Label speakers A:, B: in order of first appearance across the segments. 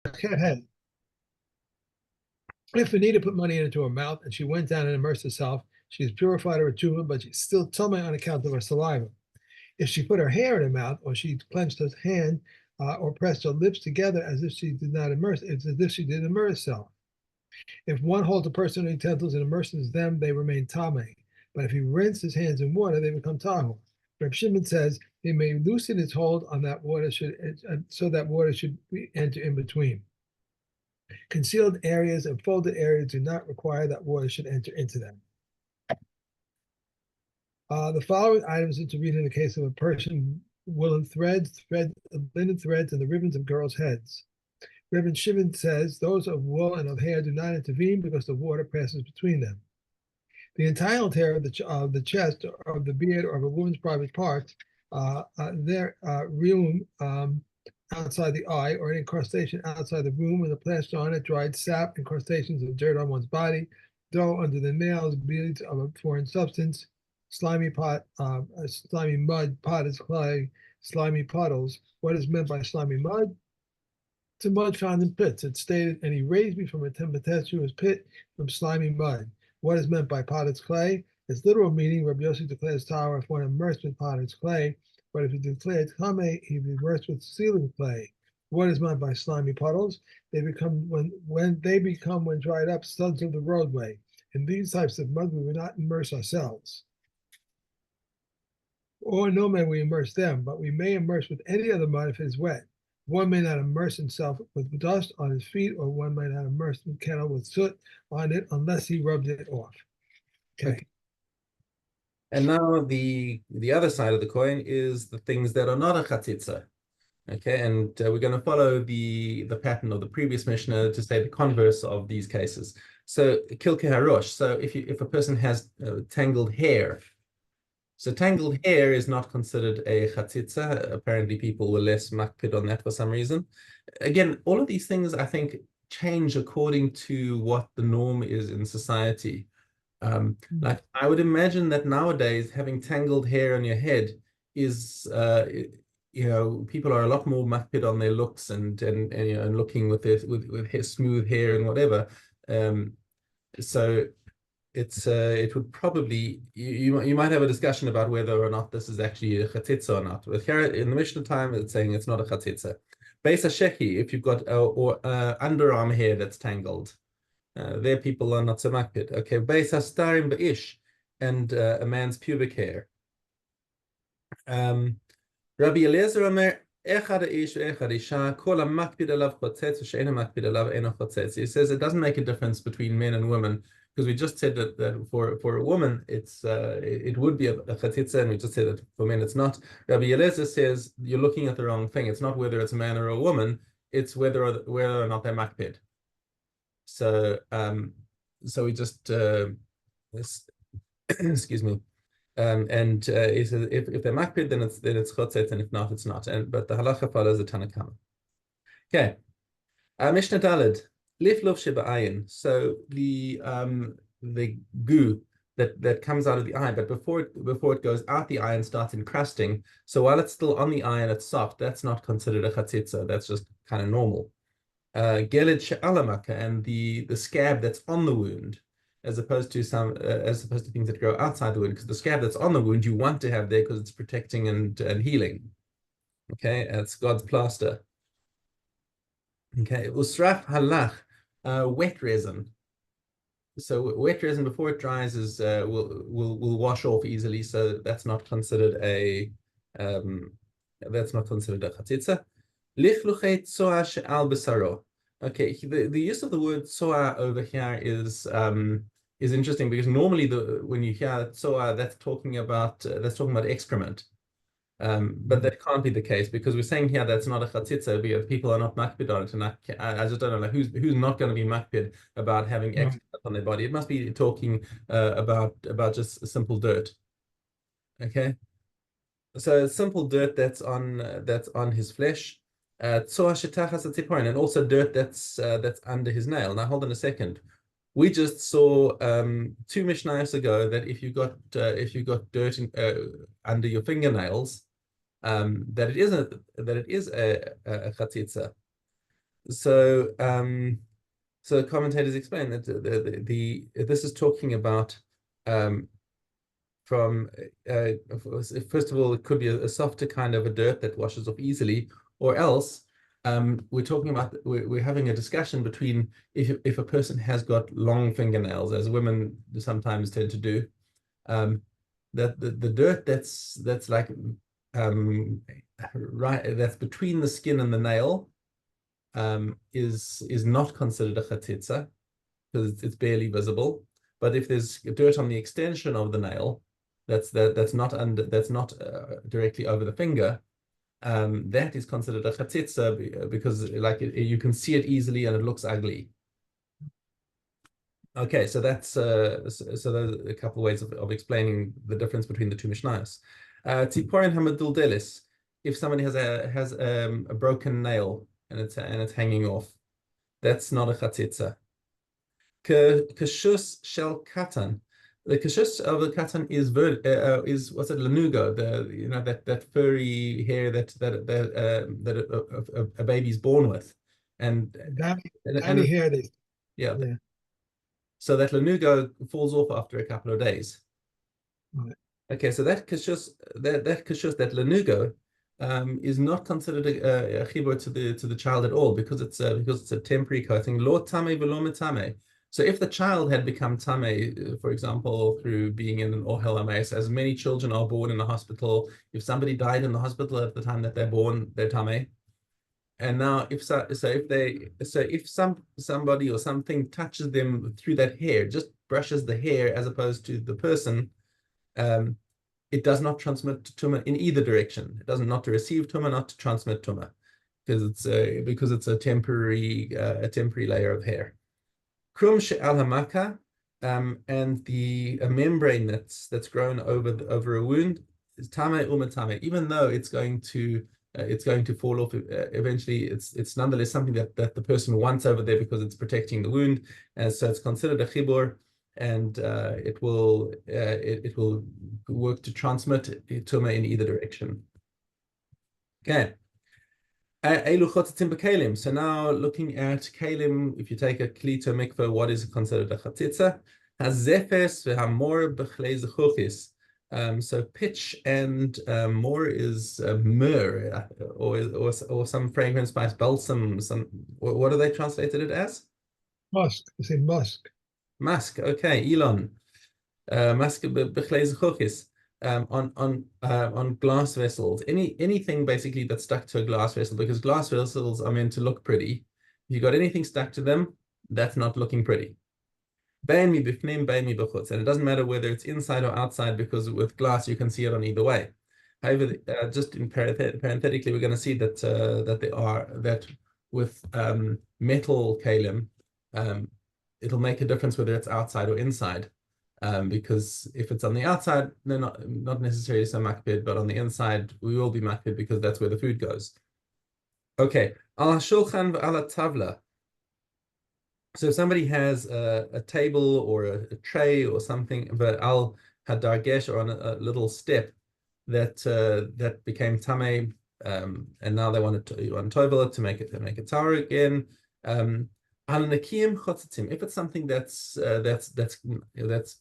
A: her head. If Anita put money into her mouth and she went down and immersed herself, she is purified of her tumor, but she's still tummy on account of her saliva. If she put her hair in her mouth, or she clenched her hand, or pressed her lips together as if she did not immerse, it's as if she did immerse herself. If one holds a person's utensils and immerses them, they remain tame. But if he rinses his hands in water, they become tahu. Reb Shimon says he may loosen his hold on that water so that water should enter in between. Concealed areas and folded areas do not require that water should enter into them. The following items are to read in the case of a person: woolen threads, linen threads, and the ribbons of girls' heads. Reverend Shimon says those of wool and of hair do not intervene because the water passes between them. The entitled hair of the chest, or of the beard, or of a woman's private parts, their rheum outside the eye, or an incrustation outside the room with a plaster on it, dried sap, incrustations of dirt on one's body, dough under the nails, beads of a foreign substance, slimy mud, potter's clay, slimy puddles. What is meant by slimy mud? It's a mud found in pits. It's stated, and he raised me from a tempestuous pit from slimy mud. What is meant by potter's clay? Its literal meaning, Rabbi Yossi declares tower if one immersed with potter's clay, but if he declared kame, he immersed with sealing clay. What is meant by slimy puddles? They become when dried up studs of the roadway. In these types of mud, we would not immerse ourselves. Or no may we immerse them, but we may immerse with any other mud if it is wet. One may not immerse himself with dust on his feet, or one may not immerse the kettle with soot on it unless he rubbed it off. Okay.
B: And now the other side of the coin is the things that are not a chatzitza. Okay, and we're going to follow the pattern of the previous Mishnah to say the converse of these cases. So kilke harosh. So if a person has tangled hair, so tangled hair is not considered a chatzitza. Apparently, people were less makpid on that for some reason. Again, all of these things I think change according to what the norm is in society. Like I would imagine that nowadays having tangled hair on your head is people are a lot more makpid on their looks and looking with hair, smooth hair and whatever. So it would probably you might have a discussion about whether or not this is actually a chatzitza or not. But here in the Mishnah time, it's saying it's not a chatzitza. Beis shechi, if you've got underarm hair that's tangled. There people are not so makpid. Okay, beis hastarim beish, and a man's pubic hair. Rabbi Eliezer Omer, echad ish echad isha, kol makpid alav chotzetz, she'ena makpid alav eno chotzetz. He says it doesn't make a difference between men and women, because we just said that for a woman it would be a chatzitza, and we just said that for men it's not. Rabbi Eliezer says you're looking at the wrong thing. It's not whether it's a man or a woman, it's whether or not they're makpid. So we just excuse me. And he says if they're makpid, then it's chotzet, and if not, it's not. But the halacha follows the Tanna Kama. Okay. Mishnah Daled, liflov sheba'ayin. So the goo that comes out of the eye, but before it goes out the eye and starts encrusting. So while it's still on the eye and it's soft, that's not considered a chatzitza. That's just kind of normal. Geled she'alamaka, and the scab that's on the wound, as opposed to things that grow outside the wound, because the scab that's on the wound you want to have there because it's protecting and healing. Okay, it's God's plaster. Okay, usraf halach, wet resin. So wet resin before it dries is will wash off easily. So that's not considered a chatzitza. Okay, the use of the word tsoa over here is interesting, because normally when you hear tsoa, that's talking about excrement. But that can't be the case, because we're saying here that's not a chatzitza because people are not makpid on it, and I just don't know who's not going to be makpid about having excrement on their body. It must be talking about just simple dirt. Okay, so simple dirt that's on his flesh. And also dirt that's under his nail. Now hold on a second. We just saw 2 Mishnayos ago that if you got dirt under your fingernails, that it is a chatzitza. so commentators explain that this is talking about um, from first of all, it could be a softer kind of a dirt that washes off easily, or else we're talking about we're having a discussion between if a person has got long fingernails, as women sometimes tend to do, that the dirt that's like right that's between the skin and the nail is not considered a chatitza because it's barely visible. But if there's dirt on the extension of the nail, that's not directly over the finger, that is considered a chatitza because like you can see it easily and it looks ugly. Okay, so that's so there's a couple of ways of explaining the difference between the two mishnayos. Tziporin hamaduldelis, if somebody has a broken nail and it's hanging off, that's not a chatzitza. Kashus shel katan. The kashus of the katan is what's it, lanugo, that furry hair that a baby's born with, and
A: Tiny hair.
B: yeah.
A: Yeah.
B: So that lanugo falls off after a couple of days.
A: Right.
B: Okay, so that kashus, that lanugo, is not considered a chibur to the child at all because it's a temporary coating. Lo tame v'lo metame. So if the child had become tame, for example, through being in an ohel hamayis, as many children are born in a hospital, if somebody died in the hospital at the time that they're born, they're tame. And now, if somebody or something touches them through that hair, just brushes the hair as opposed to the person, it does not transmit tumor in either direction. It doesn't not to receive tumor, not to transmit tumor, because it's a temporary layer of hair. Krum she'al hamaka, and the membrane that's grown over a wound is tame umatame, even though it's going to fall off eventually. It's nonetheless something that the person wants over there because it's protecting the wound, and so it's considered a chibur, and it will work to transmit tumor in either direction. Okay. So now looking at kalim, if you take a kli to mikveh, what is considered a chatzitza? Hazefes v'hamor b'chlei zechuchis. So pitch and more is myrrh, or some fragrance spice, balsam. What are they translated it as?
A: Musk. You say musk.
B: Musk. Okay, Elon. Musk b'chlei zechuchis. On glass vessels, anything basically that's stuck to a glass vessel, because glass vessels are meant to look pretty. If you got anything stuck to them, that's not looking pretty. And it doesn't matter whether it's inside or outside, because with glass you can see it on either way. However, just in parenthetically, we're going to see that with metal kalim, it'll make a difference whether it's outside or inside. Because if it's on the outside, they're not necessarily so makpid, but on the inside, we will be makpid because that's where the food goes. Okay, al shulchan v'ala tavla. So if somebody has a table or a tray or something, but al hadargesh, or on a little step that became tameh, and now they want to tovel to make it tower again. If it's something that's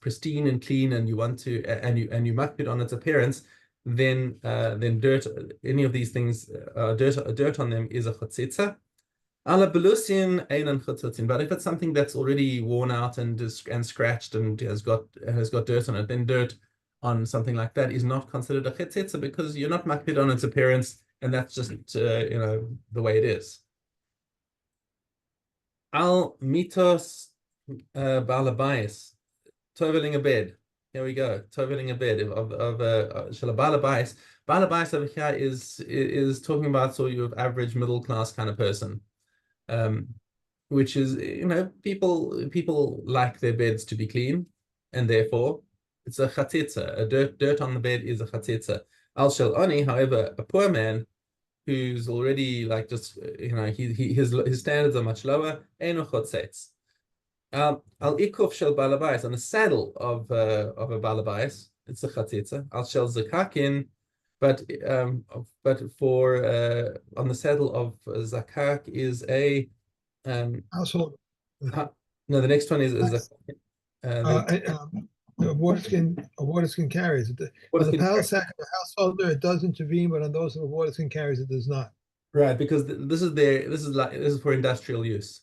B: pristine and clean, and you want to and you makpid on its appearance, then dirt, any of these things, dirt on them is a chatzitza. But if it's something that's already worn out and scratched and has got dirt on it, then dirt on something like that is not considered a chatzitza, because you're not makpid on its appearance, and that's just the way it is. Al mitos balabayis, toveling a bed. Here we go, toveling a bed of balabayis. Balabayis over here is talking about sort of average middle class kind of person, which is people like their beds to be clean, and therefore it's a chatzitza. A dirt on the bed is a chatzitza. Al shel oni, however, a poor man who's already like just his standards are much lower. Eno chotzetz. Al ikuf shel balabais, on the saddle of a balabais, it's a chatzitza. Al shel zakakin, but for on the saddle of zakak is a
A: Household.
B: no, the next one is a
A: Uh,
B: the
A: a water skin carries it.
B: what
A: On
B: is
A: the
B: going
A: paddle sack of the householder, it does intervene, but on those of a water skin carries, it does not.
B: right, because this is for industrial use.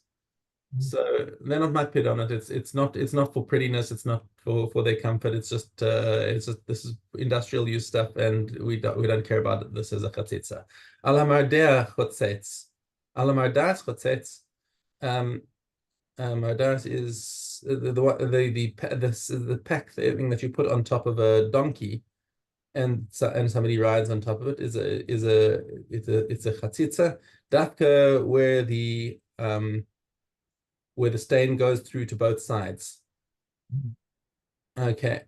B: So they're not makpid on it. It's not for prettiness. It's not for their comfort. It's just this is industrial use stuff, and we don't care about it. This is a chatzitza. Al hamardea chotzetz. Al hamardas chotzetz. Um, Mardas is the pack thing that you put on top of a donkey, and somebody rides on top of it it's a chatzitza. Dafka where the stain goes through to both sides. Okay.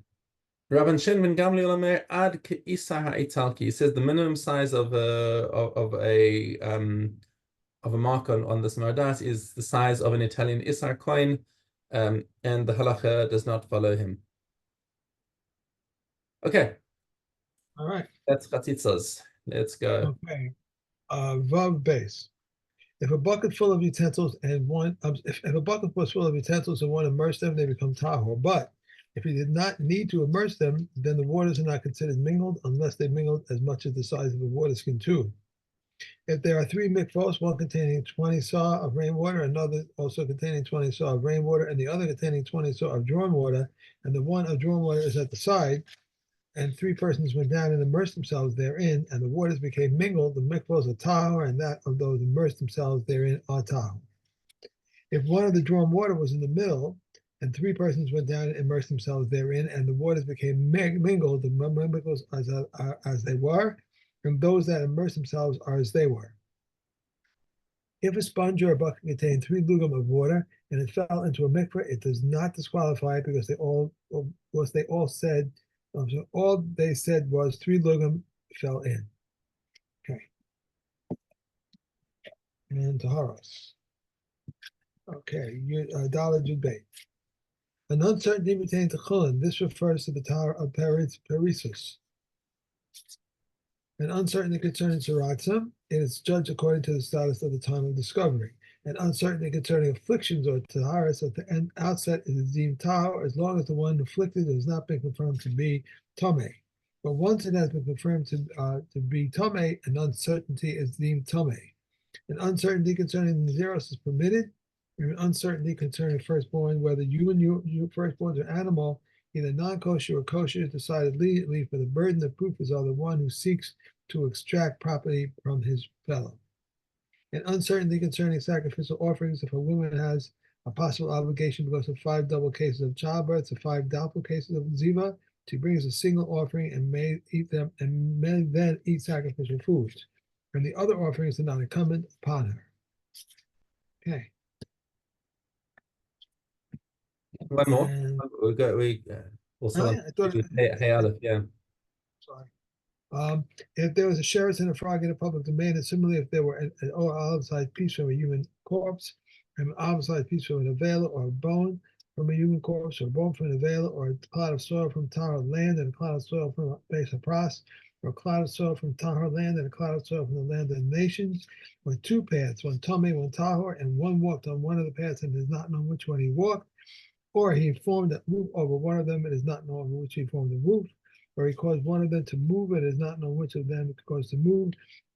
B: Rabban Shin ben Gamliel Omer ad ke'isar ha'italki. He says the minimum size of a mark on this mardas is the size of an Italian isar coin, and the halacha does not follow him. Okay,
A: All right.
B: that's chatzitzas. Let's go.
A: Okay. Vav base. If a bucket full of utensils and one, if a bucket was full of utensils and one immersed them, they become tahor. But if you did not need to immerse them, then the waters are not considered mingled unless they mingled as much as the size of a water skin tube. If there are three mikvaos, one containing 20 saw of rainwater, another also containing 20 saw of rainwater, and the other containing 20 saw of drawn water, and the one of drawn water is at the side, and three persons went down and immersed themselves therein, and the waters became mingled, the mikvahs are tahor, and that of those immersed themselves therein are tahor. If one of the drawn water was in the middle, and three persons went down and immersed themselves therein, and the waters became mingled, the mikvahs as they were, and those that immersed themselves are as they were. If a sponge or a bucket contained 3 lugam of water and it fell into a mikvah, it does not disqualify it because they all said all they said was 3 lugam fell in. Okay. And Taharos. Okay, Dalad Judbeit. An uncertainty pertaining to chulin. This refers to the tower of Perisus. An uncertainty concerning Saratzim, it is judged according to the status of the time of discovery. An uncertainty concerning afflictions or taharis at the outset is deemed tahor as long as the one afflicted has not been confirmed to be tomei. But once it has been confirmed to be tomei, an uncertainty is deemed tomei. An uncertainty concerning the zeros is permitted. An uncertainty concerning firstborn, whether you firstborns or animal, either non-kosher or kosher, is decided immediately, for the burden of proof is on the one who seeks to extract property from his fellow. An uncertainty concerning sacrificial offerings, if a woman has a possible obligation because of 5 double cases of childbirth or 5 doubtful cases of ziva, she brings a single offering and may eat them and may then eat sacrificial foods. And the other offerings are not incumbent upon her. Okay.
B: One more.
A: And,
B: We also
A: oh,
B: on
A: yeah, I thought,
B: hey Aleph, yeah.
A: sorry. If there was a sheriff and a frog in a public domain, and similarly, if there were an olive-sized piece from a human corpse, and an olive-sized piece from an avela, or a bone from a human corpse, or a bone from an avela, or a clod of soil from tahor land, and a clod of soil from a base of pras, or a clod of soil from tahor land, and a clod of soil from the land of the nations, or 2 paths, one tummy, one tahor, and one walked on one of the paths and does not know which one he walked, or he formed a roof over one of them and is not known which he formed the roof, or he caused one of them to move and is not known which of them caused to move.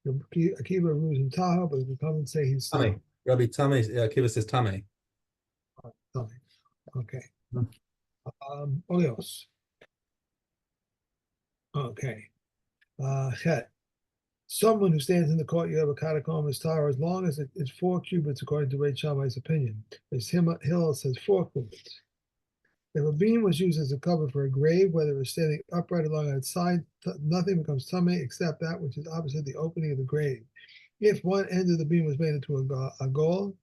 A: Akiva rules in Tahoe, but if we come and say he's
B: Tame. Rabbi Tame, Akiva says Tame.
A: Okay. Olios. Okay. Chet. Someone who stands in the courtyard of a catacomb is Tahor as long as it is 4 cubits, according to Rei Shammai's opinion. As Hillel says 4 cubits. If a beam was used as a cover for a grave, whether it was standing upright along its side, nothing becomes tamei except that which is opposite the opening of the grave. If one end of the beam was made into a golel,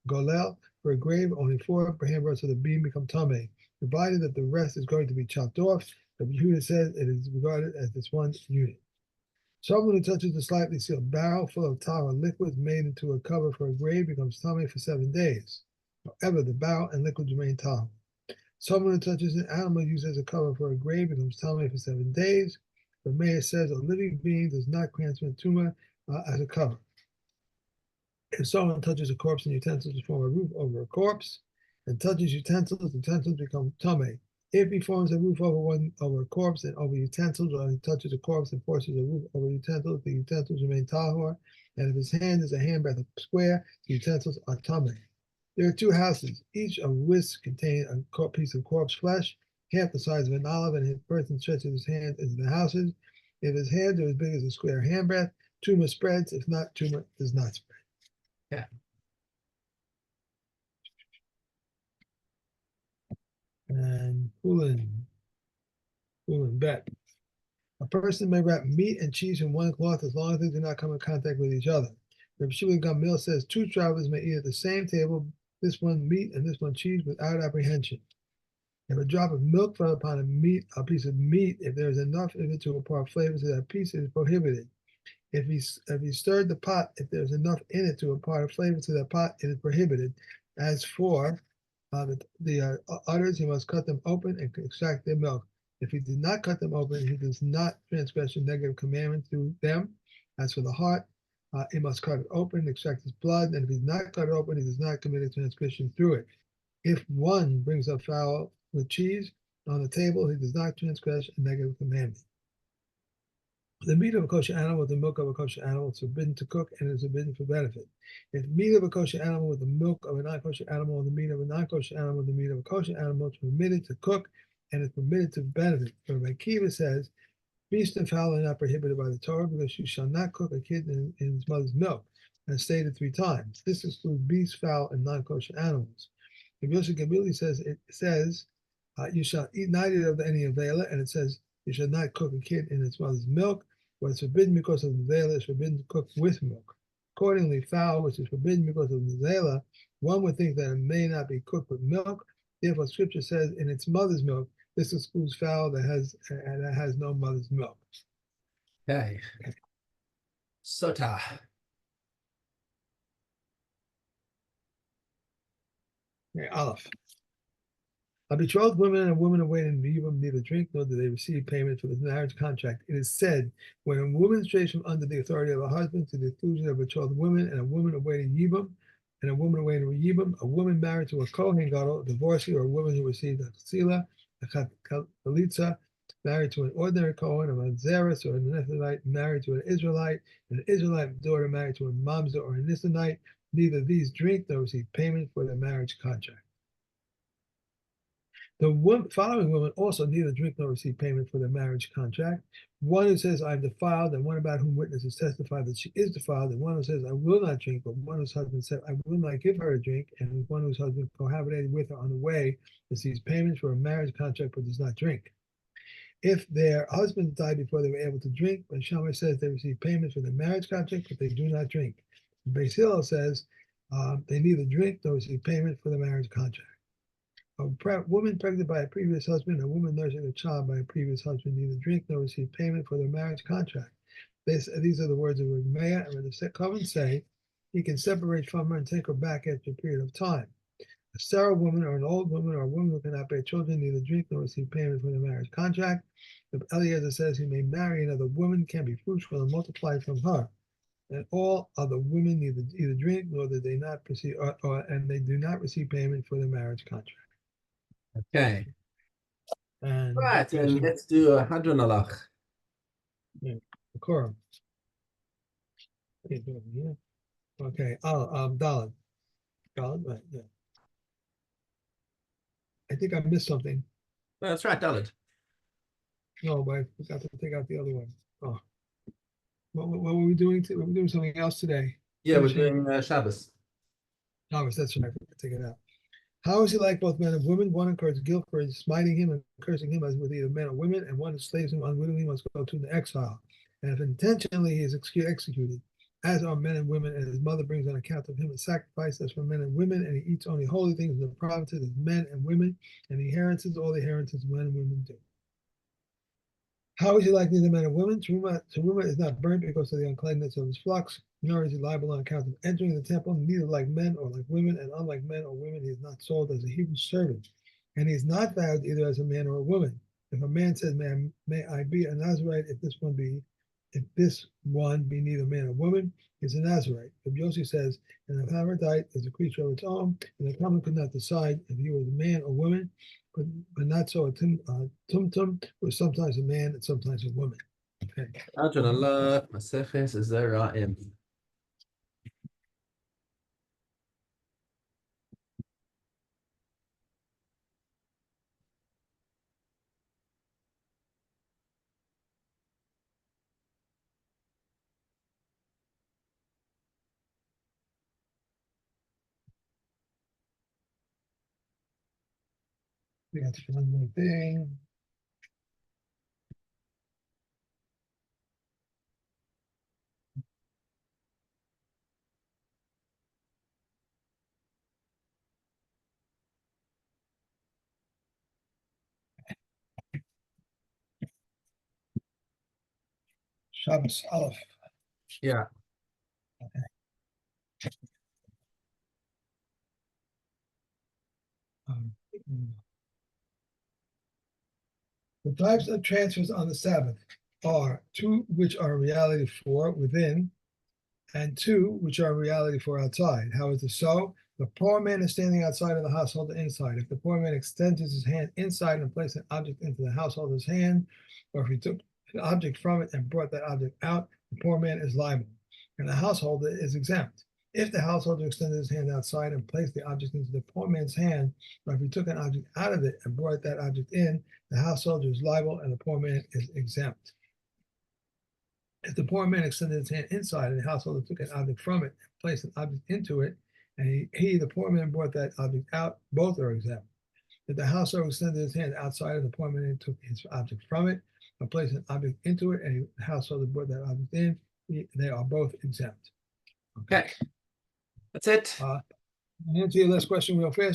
A: for a grave, only 4 handbreadths of the beam become tamei, provided that the rest is going to be chopped off. The Yehuda says it is regarded as this one unit. Someone who touches a slightly sealed barrel full of tahor liquids made into a cover for a grave becomes tamei for 7 days. However, the barrel and liquids remain tahor. Someone who touches an animal used as a cover for a grave becomes tamei for 7 days. The mayor says a living being does not transmit tumor as a cover. If someone touches a corpse and utensils to form a roof over a corpse, and touches utensils, utensils become tame. If he forms a roof over a corpse and over utensils, or he touches a corpse and forces a roof over utensils, the utensils remain tahor. And if his hand is a handbreadth of square, the utensils are tame. There are two houses, each of which contain a piece of corpse flesh, half the size of an olive, and his person stretches his hand into the houses. If his hands are as big as a square handbreadth, tumor spreads. If not, tumor does not spread.
B: Yeah.
A: And Hulin bet. A person may wrap meat and cheese in one cloth as long as they do not come in contact with each other. Rabbi Shimon Gamliel says two travelers may eat at the same table, this one meat and this one cheese, without apprehension. If a drop of milk fell upon a piece of meat, if there is enough of it to impart flavor to that piece, it is prohibited. If he stirred the pot, if there is enough in it to impart a flavor to that pot, it is prohibited. As for the udders, he must cut them open and extract their milk. If he did not cut them open, he does not transgress a negative commandment through them. As for the heart, he must cut it open, extract its blood, and if he does not cut it open, he does not commit a transgression through it. If one brings a fowl with cheese on the table, he does not transgress a negative commandment. The meat of a kosher animal with the milk of a kosher animal is forbidden to cook and is forbidden for benefit. If meat of a kosher animal with the milk of a non-kosher animal and the meat of a non-kosher animal with the meat of a kosher animal is permitted to cook and is permitted to benefit. Rabbi Akiva says, beast and fowl are not prohibited by the Torah because you shall not cook a kid in his mother's milk, as stated 3 times. This excludes beast, fowl, and non-kosher animals. If Yosef Gamili says, it says, you shall not eat of any avela, and it says, you shall not cook a kid in its mother's milk. What is forbidden because of the Zela is forbidden to cook with milk. Accordingly, fowl, which is forbidden because of the Zela, one would think that it may not be cooked with milk. Therefore, Scripture says in its mother's milk, this excludes fowl that has no mother's milk.
B: Okay. Sota.
A: Okay, Aleph. A betrothed woman and a woman awaiting Yibam neither drink nor do they receive payment for the marriage contract. It is said, when a woman strays from under the authority of a husband to the exclusion of a betrothed woman and a woman awaiting Yibam and a woman awaiting Yibam, a woman married to a Kohen Gadol, a divorcee, or a woman who received a Tzila, a Chalitza, married to an ordinary Kohen, a Manzeris, or a Nethanite, married to an Israelite daughter married to a Mamzer or a Nissanite, neither these drink nor receive payment for their marriage contract. The following women also neither drink nor receive payment for their marriage contract. One who says, I am defiled, and one about whom witnesses testify that she is defiled, and one who says, I will not drink, but one whose husband said, I will not give her a drink, and one whose husband cohabitated with her on the way receives payment for a marriage contract but does not drink. If their husbands died before they were able to drink, but Shammai says they receive payment for the marriage contract, but they do not drink. Beis Hillel says they neither drink nor receive payment for the marriage contract. A woman pregnant by a previous husband, a woman nursing a child by a previous husband, neither drink nor receive payment for their marriage contract. These are the words of Meah, and the Coven say he can separate from her and take her back after a period of time. A sterile woman or an old woman or a woman who cannot bear children neither drink nor receive payment for their marriage contract. If Eliezer says he may marry another woman, can be fruitful and multiply from her. And all other women either drink nor do they not proceed, and they do not receive payment for their marriage contract.
B: Okay.
A: And
B: Right, and let's do a Hadron
A: yeah, the quorum. Okay, Dalit. Dalit, right, yeah. I think I missed something.
B: That's right, Dalit.
A: No, but I forgot to take out the other one. Oh, what were we doing? We were doing something else today.
B: Yeah, we're doing Shabbos.
A: Shabbos, that's right. I forgot to take it out. How is he like both men and women? One incurs guilt for smiting him and cursing him as with either men or women, and one enslaves him unwittingly must go to the exile. And if intentionally he is executed, as are men and women, and his mother brings on account of him a sacrifice as for men and women, and he eats only holy things in the provinces of men and women, and he inherits all the inheritance men and women do. How is he like neither men or women? Teruma is not burnt because of the uncleanness of his flocks, nor is he liable on account of entering the temple, neither like men or like women, and unlike men or women, he is not sold as a Hebrew servant, and he is not vowed either as a man or a woman. If a man says, may I be a Nazarite, if this one be neither man nor woman, is a Nazarite. If Yossi says, and the Hamadite is a creature of its own, and the Talmud could not decide if he was a man or woman, but not so a tumtum was sometimes a man and sometimes a woman. Okay.
B: Adon Allah, Maseches Zeraim.
A: We got one more thing. Shabbos Aleph.
B: Yeah.
A: The types of transfers on the Sabbath are two which are in reality for within, and two which are in reality for outside. How is this so? The poor man is standing outside of the household inside. If the poor man extends his hand inside and placed an object into the householder's hand, or if he took an object from it and brought that object out, the poor man is liable, and the householder is exempt. If the householder extended his hand outside and placed the object into the poor man's hand, or if he took an object out of it and brought that object in, the householder is liable and the poor man is exempt. If the poor man extended his hand inside and the householder took an object from it and placed an object into it, and the poor man, brought that object out, both are exempt. If the householder extended his hand outside and the poor man took his object from it and placed an object into it, and the householder brought that object in, they are both exempt.
B: Okay. That's it.
A: Answer your last question real fast.